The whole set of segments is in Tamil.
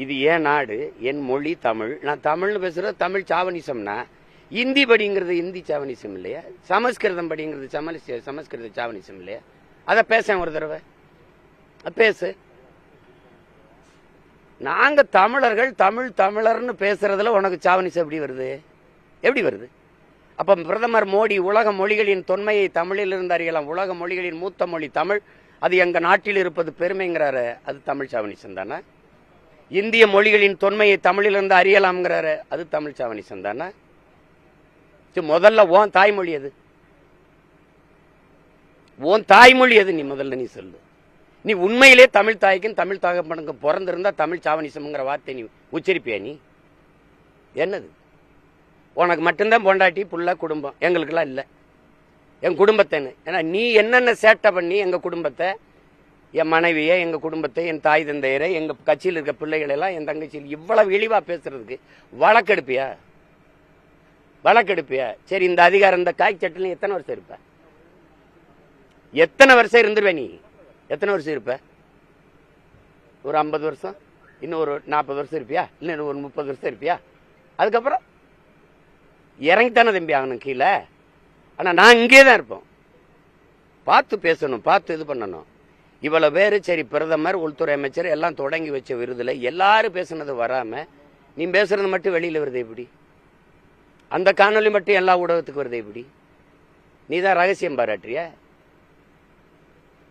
இது ஏன் நாடு, என் மொழி தமிழ். நான் தமிழ்னு பேசுறது தமிழ் சாவனிசம்னா, இந்தி படிங்கிறது இந்தி சாவனிசம் இல்லையா? சமஸ்கிருதம் படிங்கிறது சமஸ்கிருத சாவனிசம் இல்லையா? அதை பேச ஒரு தடவை பேசு. நாங்க தமிழர்கள் தமிழர்னு பேசுறதுல உனக்கு சாவனிசம் எப்படி வருது? எப்படி வருது? அப்ப பிரதமர் மோடி உலக மொழிகளின் தொன்மையை தமிழில் இருந்து அறியலாம், உலக மொழிகளின் மூத்த மொழி தமிழ், அது எங்க நாட்டில் இருப்பது பெருமைங்கிறாரு, அது தமிழ் சாவனிசம் தானே? இந்திய மொழிகளின் தொன்மையை தமிழிலிருந்து அறியலாம்ங்கிறாரு, அது தமிழ் சாவனிசம் தானே? முதல்ல ஓன் தாய்மொழி எது? ஓன் தாய்மொழி எது? நீ முதல்ல நீ சொல்லு. நீ உண்மையிலே தமிழ் தாய்க்கும் தமிழ் தகப்பனுக்கு பிறந்திருந்தா தமிழ் சாவனிசம்ங்கிற வார்த்தை நீ உச்சரிப்பியா? நீ என்னது? உனக்கு மட்டும்தான் பொண்டாட்டி புள்ள குடும்பம், எங்களுக்கெல்லாம் இல்லை. என் குடும்பத்தைன்னு ஏன்னா நீ என்னென்ன சேட்டை பண்ணி எங்க குடும்பத்தை, என் மனைவியை, எங்க குடும்பத்தை, என் தாய் தந்தையரை, எங்க கட்சியில் இருக்க பிள்ளைகள் எல்லாம், என் தங்கச்சியில் இவ்வளவு இழிவா பேசுறதுக்கு வழக்கெடுப்பியா? வழக்கெடுப்பியா? சரி, இந்த அதிகாரம் இந்த காய் சட்டில் எத்தனை வருஷம் இருப்ப? எத்தனை வருஷம் இருந்துருவே நீ? எத்தனை வருஷம் இருப்ப? ஒரு 50 வருஷம், இன்னும் ஒரு 40 வருஷம் இருப்பியா? இன்னும் ஒரு 30 வருஷம் இருப்பியா? அதுக்கப்புறம் இறங்கித்தானே தம்பி ஆகணும் கீழே. ஆனா நான் இங்கே தான் இருப்போம். பார்த்து பேசணும், பார்த்து இது பண்ணணும். இவ்வளவு பேரு சரி, பிரதமர், உள்துறை அமைச்சர் எல்லாம் தொடங்கி வச்ச விருதுல எல்லாரும் பேசுனது வராம நீ பேசுறது மட்டும் வெளியில வருது எப்படி? அந்த காணொலி மட்டும் எல்லா ஊடகத்துக்கு வருது எப்படி? நீ தான் ரகசியம் பாராட்டுறிய?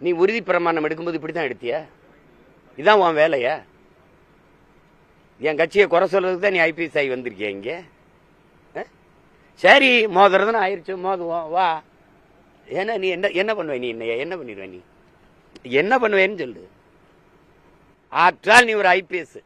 நீ உறுதி பிரமாணம் எடுக்கும்போது இப்படித்தான் எடுத்திய? இதான் உன் வேலையா? என் கட்சியை குறை சொல்றதுக்கு தான் நீ ஐபிஎஸ் ஆகி வந்திருக்கிய இங்க? சரி, மோதுறதுன்னு ஆயிடுச்சு, மோதுவோம் வா. ஏன்னா நீ என்ன பண்ணுவ? நீ என்ன பண்ணிடுவ? நீ என்ன பண்ணுவேன்னு சொல்லு. ஆற்றால் நீ ஒரு ஐபிஎஸ்.